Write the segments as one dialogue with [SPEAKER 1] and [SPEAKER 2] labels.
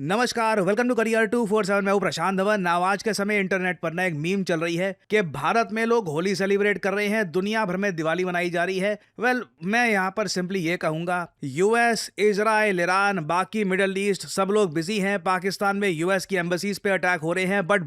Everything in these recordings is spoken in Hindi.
[SPEAKER 1] नमस्कार, वेलकम टू करियर 247। मैं हूं प्रशांत धवन। आज के समय इंटरनेट पर ना एक मीम चल रही है कि भारत में लोग होली सेलिब्रेट कर रहे हैं, दुनिया भर में दिवाली मनाई जा रही है। मैं यहां पर सिंपली ये कहूंगा, यूएस, इजराइल, ईरान, बाकी मिडिल ईस्ट सब लोग बिजी हैं। पाकिस्तान में यूएस की एम्बेसीज पे अटैक हो रहे हैं, बट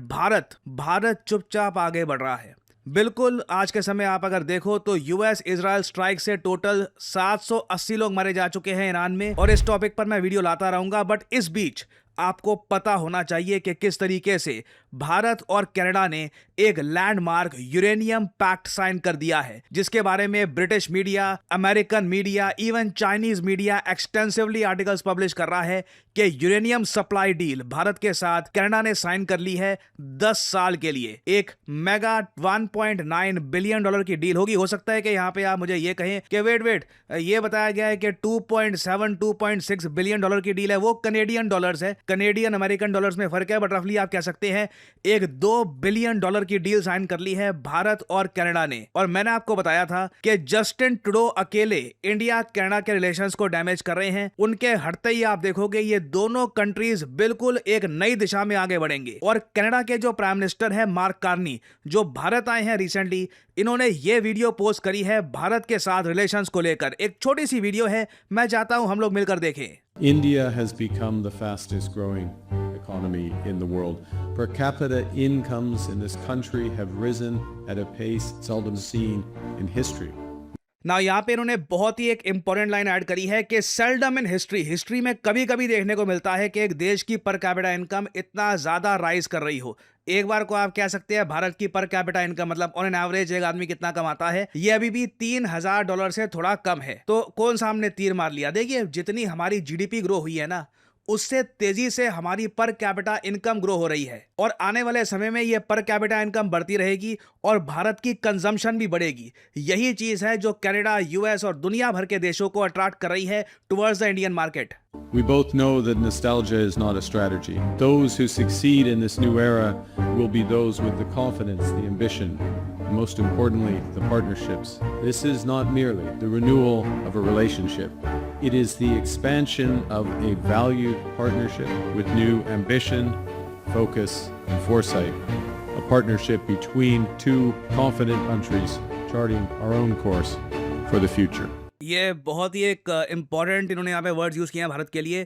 [SPEAKER 1] भारत चुपचाप आगे बढ़ रहा है। बिल्कुल, आज के समय आप अगर देखो तो यूएस इजराइल स्ट्राइक से टोटल 780 लोग मारे जा चुके हैं ईरान में। और इस टॉपिक पर मैं वीडियो लाता रहूंगा, बट इस बीच आपको पता होना चाहिए कि किस तरीके से भारत और कनाडा ने एक लैंडमार्क यूरेनियम पैक्ट साइन कर दिया है, जिसके बारे में British media, American media, even Chinese media extensively articles publish कर रहा है कि यूरेनियम सप्लाई डील भारत के साथ कनाडा ने साइन कर ली है 10 साल के लिए। एक मेगा $1.9 बिलियन की डील होगी। हो सकता है कि यहां पे आप मुझे ये कहें कि वेट ये बताया गया है कि 2.6 बिलियन की डील है। वो कनेडियन डॉलर्स है, कनेडियन अमेरिकन डॉलर्स में फर्क है, बट रफली आप कह सकते हैं एक $2 बिलियन की डील साइन कर ली है भारत और कनाडा ने। और मैंने आपको बताया था कि जस्टिन ट्रूडो अकेले इंडिया कनाडा के रिलेशंस को डैमेज कर रहे हैं। उनके हटते ही आप देखोगे ये दोनों कंट्रीज बिल्कुल एक नई दिशा में आगे बढ़ेंगे। और कनाडा के जो प्राइम मिनिस्टर है मार्क कार्नी, जो भारत आए हैं रिसेंटली, इन्होंने ये वीडियो पोस्ट करी है भारत के साथ रिलेशंस को लेकर। एक छोटी सी वीडियो है, मैं चाहता हूं हम लोग मिलकर देखें।
[SPEAKER 2] India has become the fastest growing economy in the world. Per capita incomes in this country have risen at a pace seldom seen in history.
[SPEAKER 1] यहाँ पे इन्होंने बहुत ही एक इंपॉर्टेंट लाइन ऐड करी है कि सेल्डम इन हिस्ट्री में कभी कभी देखने को मिलता है कि एक देश की पर कैपिटा इनकम इतना ज्यादा राइज कर रही हो। एक बार को आप कह सकते हैं भारत की पर कैपिटा इनकम मतलब ऑन एन एवरेज एक आदमी कितना कमाता है, ये अभी भी $3000 से थोड़ा कम है। तो कौन सा हमने तीर मार लिया? देखिए, जितनी हमारी जीडीपी ग्रो हुई है ना, उससे तेजी से हमारी पर कैपिटा इनकम ग्रो हो रही है। और आने वाले समय में ये पर कैपिटा इनकम बढ़ती रहेगी और भारत की कंजम्पशन भी बढ़ेगी। यही चीज है जो कनाडा, यूएस और दुनिया भर के देशों को अट्रैक्ट कर रही है towards the Indian market.
[SPEAKER 2] We both know that nostalgia is not a strategy. Those who succeed in this new era will be those with the confidence, the ambition, and most importantly, the partnerships. This is not merely the renewal of a relationship. It is the expansion of a valued partnership with new ambition, focus, and foresight. A partnership between two confident countries charting our own course for the future.
[SPEAKER 1] ये बहुत ही एक इंपॉर्टेंट इन्होंने यहाँ पे वर्ड्स यूज किए हैं भारत के लिए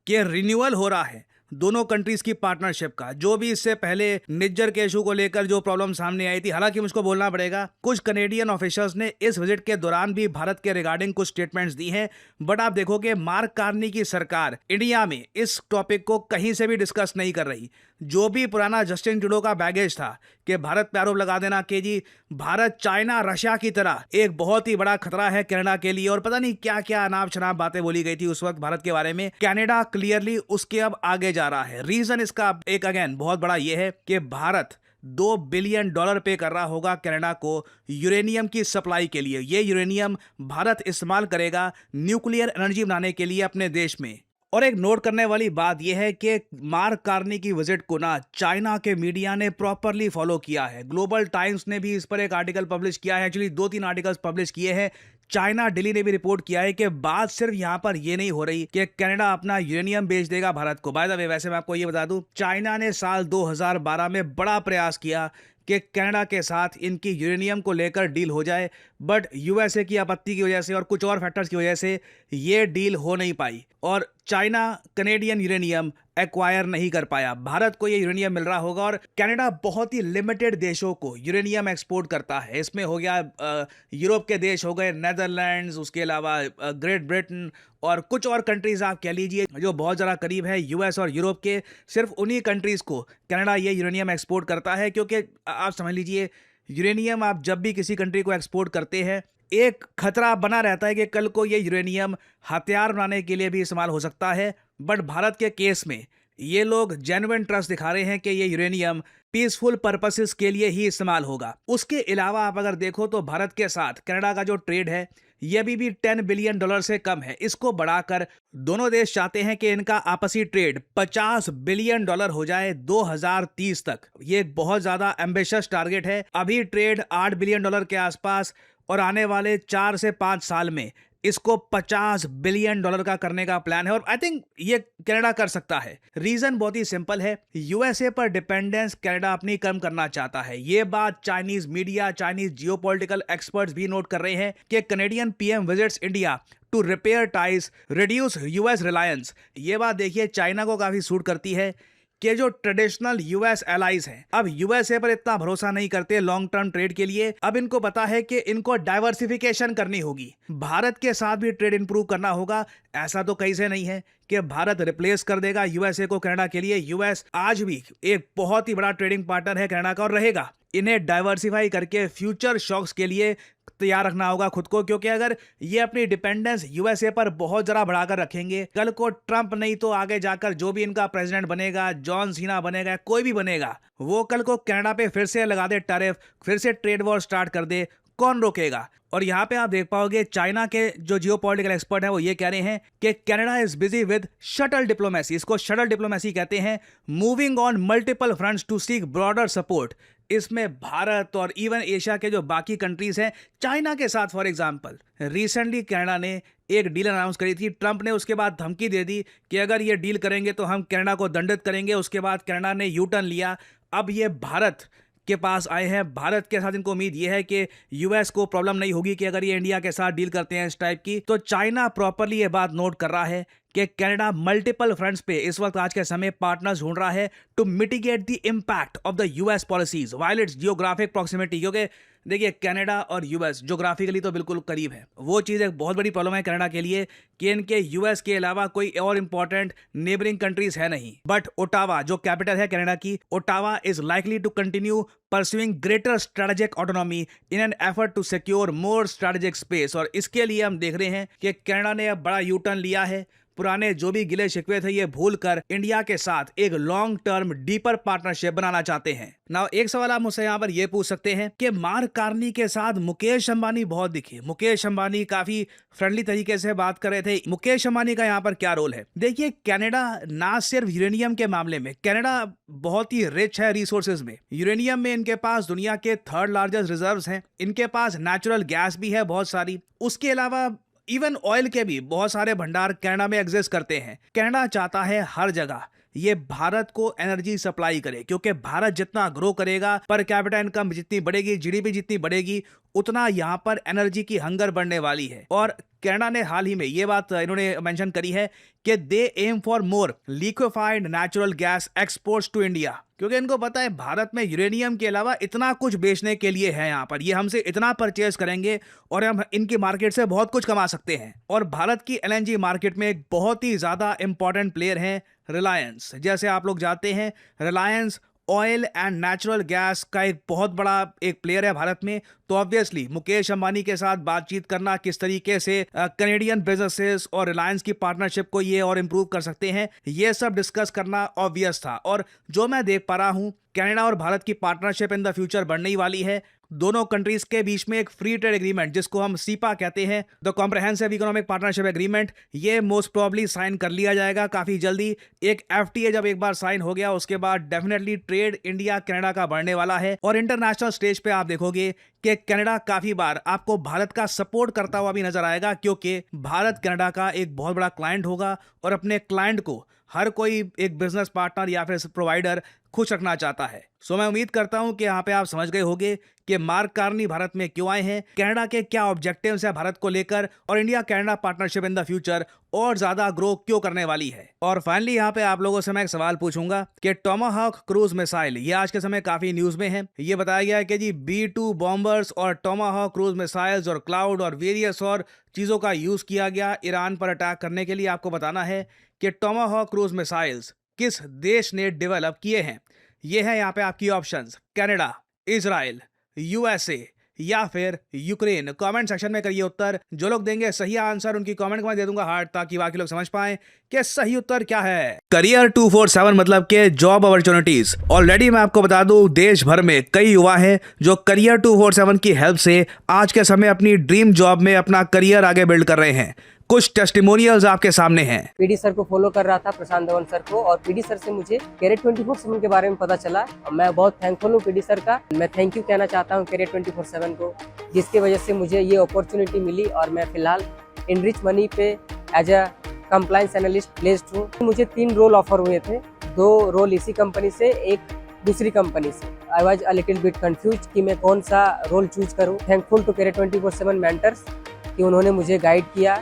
[SPEAKER 1] कि रिन्यूअल हो रहा है दोनों कंट्रीज की पार्टनरशिप का। जो भी इससे पहले निज्जर के इशू को लेकर जो प्रॉब्लम सामने आई थी, हालांकि मुझको बोलना पड़ेगा कुछ कनेडियन ऑफिसर्स ने इस विजिट के दौरान भी भारत के रिगार्डिंग कुछ स्टेटमेंट्स दी हैं, बट आप देखोगे मार्क कार्नी की सरकार इंडिया में इस टॉपिक को कहीं से भी डिस्कस नहीं कर रही। जो भी पुराना जस्टिन ट्रूडो का बैगेज था कि भारत पे आरोप लगा देना कि जी भारत चाइना रशिया की तरह एक बहुत ही बड़ा खतरा है कनाडा के लिए, और पता नहीं क्या क्या अनाप शनाप बातें बोली गई थी उस वक्त भारत के बारे में, कनाडा क्लियरली उसके अब आगे जा रहा है। रीजन इसका एक अगेन बहुत बड़ा यह है कि भारत $2 बिलियन पे कर रहा होगा कनाडा को यूरेनियम की सप्लाई के लिए। ये यूरेनियम भारत इस्तेमाल करेगा न्यूक्लियर एनर्जी बनाने के लिए अपने देश में। और एक नोट करने वाली बात यह है कि मार्क कार्नी की विजिट को ना चाइना के मीडिया ने प्रॉपरली फॉलो किया है। ग्लोबल टाइम्स ने भी इस पर एक आर्टिकल पब्लिश किया है, एक्चुअली 2-3 आर्टिकल्स पब्लिश किए हैं। चाइना डेली ने भी रिपोर्ट किया है कि बात सिर्फ यहां पर ये नहीं हो रही कि कनाडा अपना यूरेनियम बेच देगा भारत को। बाय द वे, वैसे मैं आपको ये बता दूं, चाइना ने साल 2012 में बड़ा प्रयास किया कि कनाडा के साथ इनकी यूरेनियम को लेकर डील हो जाए, बट यूएसए की आपत्ति की वजह से और कुछ और फैक्टर्स की वजह से ये डील हो नहीं पाई और चाइना कनेडियन यूरेनियम एक्वायर नहीं कर पाया। भारत को ये यूरेनियम मिल रहा होगा और कनाडा बहुत ही लिमिटेड देशों को यूरेनियम एक्सपोर्ट करता है। इसमें हो गया यूरोप के देश हो गए, नेदरलैंड्स, उसके अलावा ग्रेट ब्रिटेन और कुछ और कंट्रीज आप कह लीजिए जो बहुत ज़्यादा करीब है यूएस और यूरोप के। सिर्फ उन्हीं कंट्रीज को कनाडा ये यूरेनियम एक्सपोर्ट करता है, क्योंकि आप समझ लीजिए यूरेनियम आप जब भी किसी कंट्री को एक्सपोर्ट करते हैं एक खतरा बना रहता है कि कल को ये यूरेनियम हथियार बनाने के लिए भी इस्तेमाल हो सकता है। बट भारत के केस में ये लोग जेन्युइन ट्रस्ट दिखा रहे हैं कि ये यूरेनियम पीसफुल पर्पसेस के लिए ही इस्तेमाल होगा। उसके अलावा आप अगर देखो तो भारत के साथ कनाडा का जो ट्रेड है ये अभी भी $10 बिलियन से कम है। इसको बढ़ाकर दोनों देश चाहते हैं कि इनका आपसी ट्रेड $50 बिलियन हो जाए 2030 तक। ये एक बहुत ज्यादा एम्बिशियस टारगेट है। अभी ट्रेड $8 बिलियन के आसपास और आने वाले 4 से 5 साल में इसको $50 बिलियन का करने का प्लान है और आई थिंक ये कनाडा कर सकता है। रीजन बहुत ही सिंपल है, यूएसए पर डिपेंडेंस कनाडा अपनी कम करना चाहता है। ये बात Chinese media, Chinese geopolitical experts भी नोट कर रहे हैं कि Canadian PM visits India to repair ties, reduce US reliance. ये बात देखिए चाइना को काफी सूट करती है कि जो ट्रेडिशनल यूएस एलाइज हैं अब यूएसए पर इतना भरोसा नहीं करते लॉन्ग टर्म ट्रेड के लिए। अब इनको पता है कि इनको डाइवर्सिफिकेशन करनी होगी, भारत के साथ भी ट्रेड इंप्रूव करना होगा। ऐसा तो कहीं से नहीं है कि भारत रिप्लेस कर देगा यूएसए को कनाडा के लिए। यूएस आज भी एक बहुत ही बड़ा ट्रेडिंग पार्टनर है कनाडा का और रहेगा। इन्हें डाइवर्सिफाई करके फ्यूचर शॉक्स के लिए तैयार रखना होगा खुद को, क्योंकि अगर ये अपनी डिपेंडेंस यूएसए पर बहुत जरा बढ़ाकर रखेंगे, कल को ट्रंप नहीं तो आगे जाकर जो भी इनका प्रेसिडेंट बनेगा, जॉन सीना बनेगा, कोई भी बनेगा, वो कल को कनाडा पे फिर से लगा दे टैरिफ, फिर से ट्रेड वॉर स्टार्ट कर दे, कौन रोकेगा। और यहाँ पे आप देख पाओगे चाइना के जो जियोपॉलिटिकल एक्सपर्ट हैं वो ये कह रहे हैं कि Canada is busy with shuttle diplomacy, इसको शटल डिप्लोमेसी कहते हैं, moving on multiple fronts to seek broader support. इसमें भारत और इवन एशिया के जो बाकी कंट्रीज हैं, चाइना के साथ फॉर एग्जांपल रिसेंटली कनाडा ने एक डील अनाउंस करी थी, ट्रंप ने उसके बाद धमकी दे दी कि अगर ये डील करेंगे तो हम कनाडा को दंडित करेंगे। उसके बाद कनाडा ने यू टर्न लिया, अब ये भारत के पास आए हैं। भारत के साथ इनको उम्मीद यह है कि यूएस को प्रॉब्लम नहीं होगी कि अगर ये इंडिया के साथ डील करते हैं इस टाइप की। तो चाइना प्रॉपरली ये बात नोट कर रहा है कि कनाडा मल्टीपल फ्रंट्स पे इस वक्त आज के समय पार्टनर्स ढूंढ रहा है to mitigate the impact of the US policies while its geographic proximity. क्योंकि देखिए कनाडा और यूएस ज्योग्राफिकली तो बिल्कुल करीब है, वो चीज़ एक बहुत बड़ी प्रॉब्लम है कनाडा के लिए कि इनके यूएस के अलावा कोई और इंपॉर्टेंट नेबरिंग कंट्रीज है नहीं। बट ओटावा जो कैपिटल है कनाडा की, Ottawa is likely to continue pursuing greater strategic autonomy in an effort to secure more strategic space. और इसके लिए हम देख रहे हैं कि कनाडा ने अब बड़ा यू टर्न लिया है, पुराने जो भी गिले शिकवे थे ये भूलकर इंडिया के साथ एक लॉन्ग टर्म डीपर पार्टनरशिप बनाना चाहते हैं। नाउ एक सवाल आप मुझसे यहाँ पर ये पूछ सकते हैं कि मार्क कार्नी के साथ मुकेश अंबानी बहुत दिखे, मुकेश अंबानी काफी फ्रेंडली तरीके से बात कर रहे थे, मुकेश अंबानी का यहाँ पर क्या रोल है। देखिए कनाडा ना सिर्फ यूरेनियम के मामले में, कनाडा बहुत ही रिच है रिसोर्सेज में, यूरेनियम में इनके पास दुनिया के 3rd लार्जेस्ट रिजर्व्स हैं, इनके पास नेचुरल गैस भी है बहुत सारी, उसके अलावा इवन ऑयल के भी बहुत सारे भंडार कनाडा में एग्जिस्ट करते हैं। कनाडा चाहता है हर जगह ये भारत को एनर्जी सप्लाई करे, क्योंकि भारत जितना ग्रो करेगा, पर कैपिटा इनकम जितनी बढ़ेगी, जीडीपी जितनी बढ़ेगी, उतना यहाँ पर एनर्जी की हंगर बढ़ने वाली है। और कनाडा ने हाल ही में ये बात इन्होंने मेंशन करी है कि they aim for more liquefied natural gas exports to India, क्योंकि इनको पता है भारत में यूरेनियम के अलावा इतना कुछ बेचने के लिए है यहाँ पर, ये हमसे इतना परचेज करेंगे और हम इनकी मार्केट से बहुत कुछ कमा सकते हैं। और भारत की एलएनजी मार्केट में एक बहुत ही ज्यादा इंपॉर्टेंट प्लेयर है रिलायंस। जैसे आप लोग जानते हैं Reliance oil and natural gas का एक बहुत बड़ा एक प्लेयर है भारत में। तो ऑब्वियसली मुकेश अंबानी के साथ बातचीत करना, किस तरीके से कनेडियन बिजनेसेस और रिलायंस की पार्टनरशिप को ये और इम्प्रूव कर सकते हैं, ये सब डिस्कस करना ऑब्वियस था। और जो मैं देख पा रहा हूँ कनाडा और भारत की पार्टनरशिप इन द फ्यूचर बढ़ने ही वाली है। दोनों कंट्रीज के बीच में एक फ्री ट्रेड एग्रीमेंट जिसको हम सीपा कहते हैं, the comprehensive economic partnership agreement, ये मोस्ट प्रोबेबली साइन कर लिया जाएगा काफी जल्दी। एक एफटीए जब एक बार साइन हो गया उसके बाद डेफिनेटली ट्रेड इंडिया कनाडा का बढ़ने वाला है। और इंटरनेशनल स्टेज पे आप देखोगे कि कनाडा काफी बार आपको भारत का सपोर्ट करता हुआ भी नजर आएगा, क्योंकि भारत कनाडा का एक बहुत बड़ा क्लाइंट होगा और अपने क्लाइंट को हर कोई एक बिजनेस पार्टनर या फिर प्रोवाइडर खुश रखना चाहता है। सो मैं उम्मीद करता हूं कि यहाँ पे आप समझ गए होंगे कि मार्क कार्नी भारत में क्यों आए हैं, कनाडा के क्या ऑब्जेक्टिव्स है भारत को लेकर, और India Canada partnership in the future और ज्यादा ग्रो क्यों करने वाली है। और फाइनली यहाँ पे आप लोगों से मैं एक सवाल पूछूंगा कि टोमाहॉक क्रूज मिसाइल ये आज के समय काफी न्यूज में है। ये बताया गया है कि जी B-2 बॉम्बर्स और टोमाहॉक क्रूज मिसाइल्स और क्लाउड और वेरियस और चीजों का यूज किया गया ईरान पर अटैक करने के लिए। आपको बताना है कि टोमाहॉक क्रूज मिसाइल्स किस देश ने डेवलप किए हैं। ये है यहाँ पे आपकी ऑप्शंस, कनाडा, इजराइल, यूएसए या फिर यूक्रेन। कमेंट सेक्शन में करिए उत्तर। जो लोग देंगे सही आंसर उनकी कमेंट को मैं दे दूंगा हार्ट, ताकि बाकी लोग समझ पाएं कि सही उत्तर क्या है। करियर 247 मतलब के जॉब अपॉर्चुनिटीज। ऑलरेडी मैं आपको बता दूं देश भर में कई युवा हैं जो करियर 247 की हेल्प से आज के समय अपनी ड्रीम जॉब में अपना करियर आगे बिल्ड कर रहे हैं। कुछ टेस्टिमोनियल्स आपके सामने हैं।
[SPEAKER 3] पीडी सर को फॉलो कर रहा था, प्रशांत धवन सर को, और पीडी सर से मुझे कैरियर 24/7 के बारे में पता चला। मैं बहुत थैंकफुल हूँ पीडी सर का। मैं थैंक यू कहना चाहता हूँ कैरियर 24/7 को, जिसकी वजह से मुझे ये अपॉर्चुनिटी मिली और मैं फिलहाल इनरिच मनी पे as a compliance analyst placed हूँ। मुझे 3 रोल ऑफर हुए थे, 2 रोल इसी कंपनी से, एक दूसरी कंपनी से। I was a little bit confuse कि मैं कौन सा रोल चूज करूँ। थैंकफुल टू कैरियर 24/7 मेंटर्स कि उन्होंने मुझे गाइड किया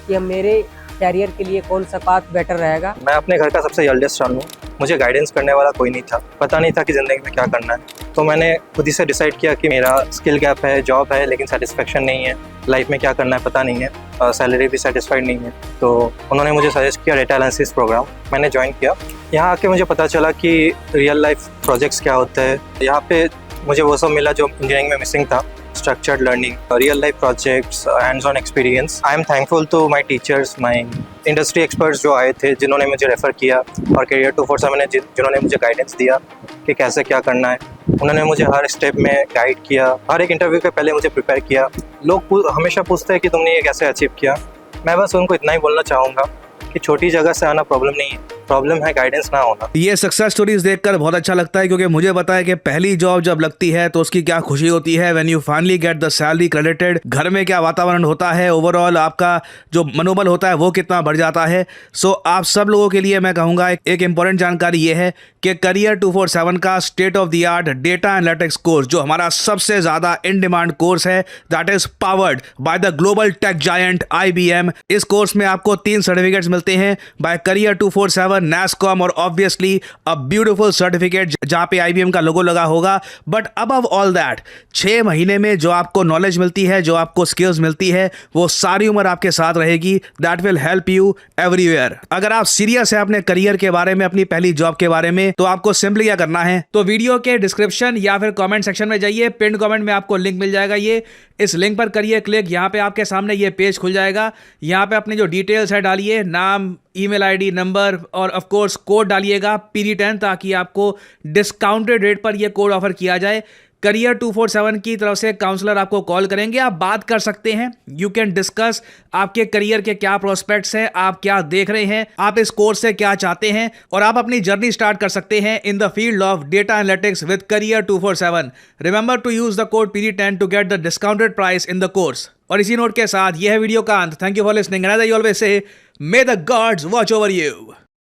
[SPEAKER 3] कि अब मेरे कैरियर के लिए कौन सा पाथ बेटर रहेगा।
[SPEAKER 4] मैं अपने घर का सबसे एल्डेस्ट सन हूँ। मुझे गाइडेंस करने वाला कोई नहीं था, पता नहीं था कि ज़िंदगी में क्या करना है। तो मैंने खुद ही से डिसाइड किया कि मेरा स्किल गैप है, जॉब है लेकिन सेटिस्फेक्शन नहीं है, लाइफ में क्या करना है पता नहीं है, सैलरी भी सेटिस्फाइड नहीं है। तो उन्होंने मुझे सजेस्ट किया डेटा एनालिसिस प्रोग्राम, मैंने ज्वाइन किया। यहाँ आके मुझे पता चला कि रियल लाइफ प्रोजेक्ट्स क्या होते हैं। यहाँ पे मुझे वो सब मिला जो इंजीनियरिंग में मिसिंग था, structured learning, real life projects, hands-on experience. I am thankful to my teachers, my industry experts जो आए थे, जिन्होंने मुझे रेफ़र किया, और Career 247 ने जिन्होंने मुझे गाइडेंस दिया कि कैसे क्या करना है। उन्होंने मुझे हर स्टेप में गाइड किया, हर एक इंटरव्यू के पहले मुझे प्रिपेयर किया। लोग हमेशा पूछते हैं कि तुमने ये कैसे अचीव किया। मैं बस उनको इतना ही बोलना चाहूँगा कि छोटी जगह से आना प्रॉब्लम नहीं है, प्रॉब्लम है गाइडेंस ना होना।
[SPEAKER 1] ये सक्सेस स्टोरीज देखकर बहुत अच्छा लगता है, क्योंकि मुझे पता है कि पहली जॉब जब लगती है तो उसकी क्या खुशी होती है when you finally get the salary credited. घर में क्या वातावरण होता है, ओवरऑल आपका जो मनोबल होता है वो कितना बढ़ जाता है। सो आप सब लोगों के लिए मैं कहूँगा एक इंपॉर्टेंट जानकारी ये है कि करियर 247 का state of the art data analytics course, जो हमारा सबसे ज़्यादा इन डिमांड कोर्स है, that is powered by the global tech giant IBM। इस कोर्स में आपको 3 सर्टिफिकेट्स मिलते हैं बाय करियर 247, NASSCOM और ऑब्वियसली अ ब्यूटीफुल सर्टिफिकेट जहाँ पे IBM का लोगो लगा होगा। बट अबव ऑल दैट 6 महीने में जो आपको नॉलेज मिलती है, जो आपको स्किल्स मिलती है, वो सारी उम्र आपके साथ रहेगी। That will help you everywhere. अगर आप सीरियस है अपने करियर के बारे में, अपनी पहली जॉब के बारे में, तो आपको सिंपली क्या करना है, तो वीडियो के डिस्क्रिप्शन या फिर कमेंट सेक्शन में जाइए, पिन कमेंट में आपको लिंक मिल जाएगा। ये इस लिंक पर करिए क्लिक, यहाँ पे आपके सामने ये पेज खुल जाएगा। यहाँ पे अपनी जो डिटेल्स है डालिए, नाम, ईमेल आईडी, नंबर और ऑफ कोर्स कोड डालिएगा PD10, ताकि आपको डिस्काउंटेड रेट पर ये कोड ऑफर किया जाए। करियर 247 की तरफ से काउंसलर आपको कॉल करेंगे, आप बात कर सकते हैं। यू कैन डिस्कस आपके करियर के क्या प्रोस्पेक्ट्स हैं, आप क्या देख रहे हैं, आप इस कोर्स से क्या चाहते हैं, और आप अपनी जर्नी स्टार्ट कर सकते हैं in the field of data analytics with career 247। Remember to use the code PD10 to get the discounted price in the course. और इसी नोट के साथ यह है वीडियो का अंत। Thank you for listening and as I always say, may the gods watch over you.